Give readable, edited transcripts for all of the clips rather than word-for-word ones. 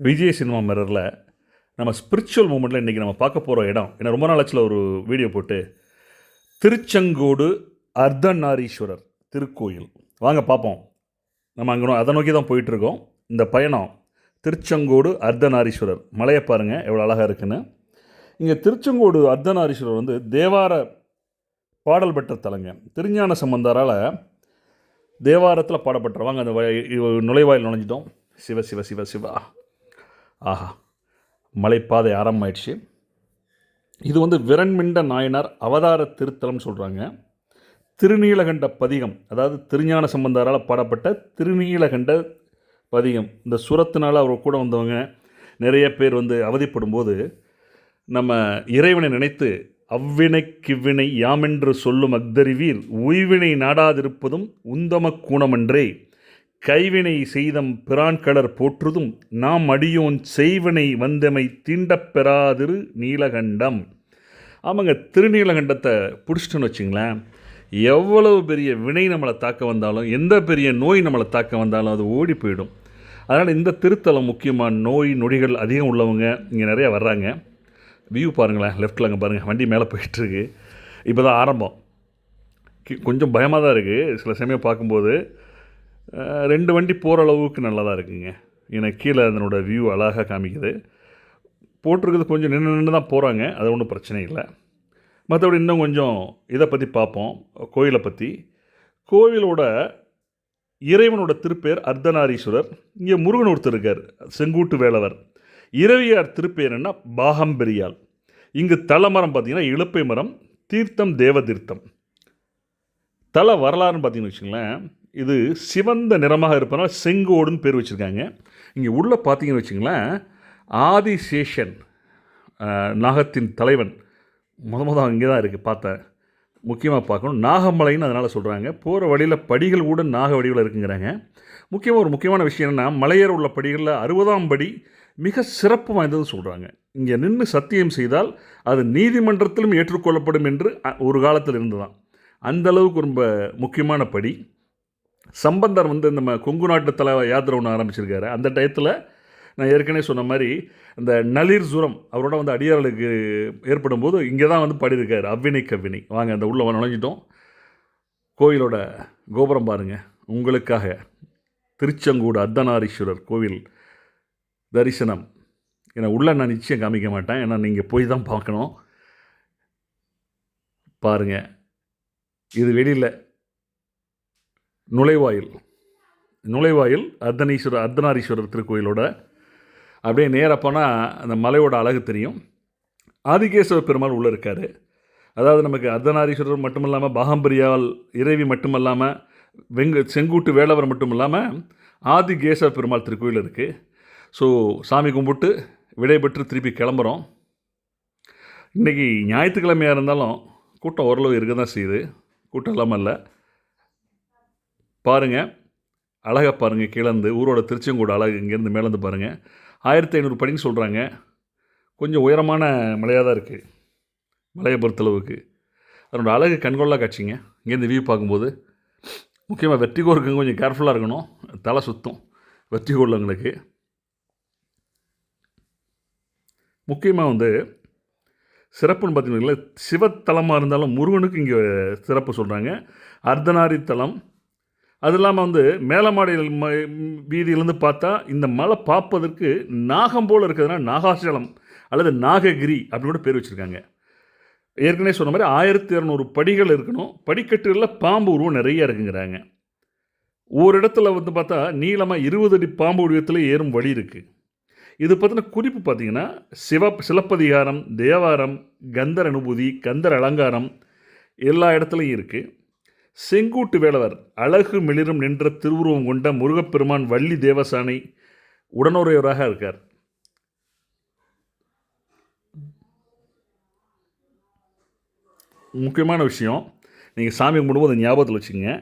Vijay cinema மிரரில் நம்ம spiritual மூமெண்ட்டில் இன்றைக்கி நம்ம பார்க்க போகிற இடம் ஏன்னா ரொம்ப நாள் ஆச்சுல ஒரு வீடியோ போட்டு திருச்செங்கோடு அர்த்தநாரீஸ்வரர் திருக்கோயில் வாங்க பார்ப்போம். நம்ம அங்கே அதை நோக்கி தான் போயிட்டுருக்கோம். இந்த பயணம் திருச்செங்கோடு அர்த்தநாரீஸ்வரர் மலையை பாருங்கள் எவ்வளோ அழகாக இருக்குன்னு. இங்கே திருச்செங்கோடு அர்த்தநாரீஸ்வரர் வந்து தேவார பாடல் பெற்ற தலங்க. திருஞான சம்பந்தரால் தேவாரத்தில் பாடப்பட்டுருவாங்க. அந்த நுழைவாயில் நுழைஞ்சிட்டோம். சிவ சிவ சிவ சிவா. ஆஹா, மலைப்பாதை ஆரம்பமாயிடுச்சு. இது வந்து விரண்மிண்ட நாயனார் அவதார திருத்தலம்னு சொல்கிறாங்க. திருநீலகண்ட பதிகம், அதாவது திருஞான சம்பந்தரால் பாடப்பட்ட திருநீலகண்ட பதிகம். இந்த சுரத்தினால் அவர் கூட வந்தவங்க நிறைய பேர் வந்து அவதிப்படும் போது நம்ம இறைவனை நினைத்து அவ்வினைக்கிவ்வினை யாமென்று சொல்லும் அக்தறிவீர் உய்வினை நாடாதிருப்பதும் உந்தம கூணமன்றே கைவினை செய்தம் பிரான்கடர் போற்றுதும் நாம் அடியோன் செய்வினை வந்தமை தீண்டப் பெறாதிரு நீலகண்டம். ஆமாங்க, திருநீலகண்டத்தை பிடிச்சிட்டோன்னு வச்சுங்களேன், எவ்வளவு பெரிய வினை நம்மளை தாக்க வந்தாலும் எந்த பெரிய நோய் நம்மளை தாக்க வந்தாலும் அது ஓடி போயிடும். அதனால் இந்த திருத்தலம் முக்கியமாக நோய் நொடிகள் அதிகம் உள்ளவங்க இங்கே நிறையா வர்றாங்க. வியூ பாருங்களேன், லெஃப்ட்டில் அங்கே பாருங்கள், வண்டி மேலே போயிட்டுருக்கு. இப்போ தான் ஆரம்பம். கொஞ்சம் பயமாக தான் இருக்குது சில சமயம் பார்க்கும்போது. 2 வண்டி போகிற அளவுக்கு நல்லதாக இருக்குங்க. எனக்கு கீழே அதனோட வியூ அழகாக காமிக்குது. போட்டிருக்கிறது கொஞ்சம் நின்று தான் போகிறாங்க, அது ஒன்றும் பிரச்சனை இல்லை. மற்றபடி இன்னும் கொஞ்சம் இதை பற்றி பார்ப்போம். கோயிலை பற்றி. கோவிலோட இறைவனோட திருப்பேர் அர்த்தநாரீஸ்வரர். இங்கே முருகன் ஒருத்தர் இருக்கார், செங்கூட்டு வேலவர். இரவியார் திருப்பேர் என்ன, பாகம்பெரியாள். இங்கு தலமரம் பார்த்திங்கன்னா இழுப்பை மரம், தீர்த்தம் தேவ தீர்த்தம். தல வரலாறுன்னு பார்த்தீங்கன்னு வச்சுங்களேன், இது சிவந்த நிறமாக இருப்பதனால் செங்கோடுன்னு பேர் வச்சுருக்காங்க. இங்கே உள்ளே பார்த்தீங்கன்னு வச்சுங்களேன், ஆதிசேஷன் நாகத்தின் தலைவன் மொதல் அங்கே தான் இருக்குது. பார்த்தேன், முக்கியமாக பார்க்கணும். நாகமலைன்னு அதனால் சொல்கிறாங்க. போகிற வழியில் படிகள் கூட நாக வடிவில் இருக்குங்கிறாங்க. ஒரு முக்கியமான விஷயம் என்னென்னா, மலையேற உள்ள படிகளில் 60ஆம் படி மிக சிறப்பு வாய்ந்ததுன்னு சொல்கிறாங்க. இங்கே நின்று சத்தியம் செய்தால் அது நீதிமன்றத்திலும் ஏற்றுக்கொள்ளப்படும் என்று ஒரு காலத்தில் இருந்து தான். அந்தளவுக்கு ரொம்ப முக்கியமான படி. சம்பந்தர் வந்து நம்ம கொங்கு நாட்டு தலை யாத்திரை ஒன்று ஆரம்பிச்சிருக்காரு. அந்த டயத்தில் நான் ஏற்கனவே சொன்ன மாதிரி அந்த நளிர் சுரம் அவரோட வந்து அடியார்களுக்கு ஏற்படும் போது இங்கே தான் வந்து பாடியிருக்காரு அவ்வினை கவ்வினை. வாங்க அந்த உள்ளே நுழைஞ்சிட்டோம். கோயிலோட கோபுரம் பாருங்கள் உங்களுக்காக. திருச்செங்கோடு அர்த்தநாரீஸ்வரர் கோவில் தரிசனம். ஏன்னா உள்ளே நான் நிச்சயம் காமிக்க மாட்டேன், ஏன்னா நீங்கள் போய் தான் பார்க்கணும். பாருங்கள், இது வெளியில் நுழைவாயில் அர்த்தநாரீஸ்வரர் திருக்கோயிலோட அப்படியே நேராக போனால் அந்த மலையோட அழகு தெரியும். ஆதிகேசவ பெருமாள் உள்ளே இருக்கார். அதாவது நமக்கு அர்த்தநாரீஸ்வரர் மட்டும் இல்லாமல் பாகம்பரியால் இறைவி மட்டும் இல்லாமல் செங்கூட்டு வேலவர் மட்டும் இல்லாமல் ஆதிகேசவ பெருமாள் திருக்கோயில் இருக்குது. ஸோ சாமி கும்பிட்டு விடைபெற்று திருப்பி கிளம்புறோம். இன்றைக்கி ஞாயிற்றுக்கிழமையாக இருந்தாலும் கூட்டம் ஓரளவு இருக்க தான் செய்யுது, கூட்டம் இல்லாமல் இல்லை. பாருங்கள், அழகாக பாருங்கள். கீழேருந்து ஊரோட திருச்செங்கோடு அழகு இங்கேருந்து மேலேருந்து பாருங்கள். 1500 படின்னு சொல்கிறாங்க. கொஞ்சம் உயரமான மலையாக தான் இருக்குது மலையை பொறுத்தளவுக்கு. அதனோட அழகு கண்கொள்ளா காட்சிங்க. இங்கேருந்து வியூ பார்க்கும்போது முக்கியமாக வெற்றிகோ இருக்குங்க, கொஞ்சம் கேர்ஃபுல்லாக இருக்கணும், தலை சுத்தம் வெற்றிகோ உள்ளவங்களுக்கு. முக்கியமாக வந்து சிறப்புன்னு பார்த்தீங்கன்னா, சிவத்தலமாக இருந்தாலும் முருகனுக்கு இங்கே சிறப்பு சொல்கிறாங்க. அர்த்தநாரி தலம். அது இல்லாமல் வந்து மேலமாடியில் வீதியிலேருந்து பார்த்தா இந்த மலை பார்ப்பதற்கு நாகம் போல் இருக்கிறதுனா நாகாசலம் அல்லது நாககிரி அப்படின்னு கூட பேர் வச்சுருக்காங்க. ஏற்கனவே சொன்ன மாதிரி 1200 படிகள் இருக்கணும். படிக்கட்டுகளில் பாம்பு உருவம் நிறைய இருக்குங்கிறாங்க. ஒரு இடத்துல வந்து பார்த்தா நீளமாக 20 அடி பாம்பு உருவத்தில் ஏறும் வழி இருக்குது. இது பற்றின குறிப்பு பார்த்திங்கன்னா சிலப்பதிகாரம், தேவாரம், கந்தர் அனுபூதி, கந்தர் அலங்காரம் எல்லா இடத்துலையும் இருக்குது. செங்கூட்டு வேலவர் அழகு மிளிரும் நின்ற திருவுருவம் கொண்ட முருகப்பெருமான் வள்ளி தேவசானை உடனுறையவராக இருக்கார். முக்கியமான விஷயம், நீங்கள் சாமி கும்பிடும்போது ஞாபகத்தில் வச்சுக்கோங்க,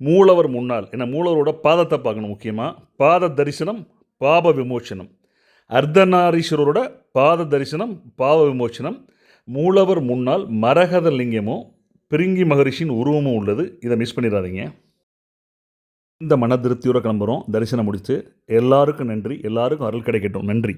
மூலவர் முன்னால். ஏன்னா மூலவரோட பாதத்தை பார்க்கணும். முக்கியமாக பாத தரிசனம் பாப விமோச்சனம். அர்த்தநாரீஸ்வரரோட பாத தரிசனம் பாவ விமோச்சனம். மூலவர் முன்னால் மரகத லிங்கமும் பிரிங்கி மகரிஷின் உருவமும் உள்ளது. இதை மிஸ் பண்ணிடாதீங்க. இந்த மன திருப்தியோடு கிளம்புறோம். தரிசனம் முடித்து எல்லாருக்கும் நன்றி. எல்லாருக்கும் அருள் கிடைக்கட்டும். நன்றி.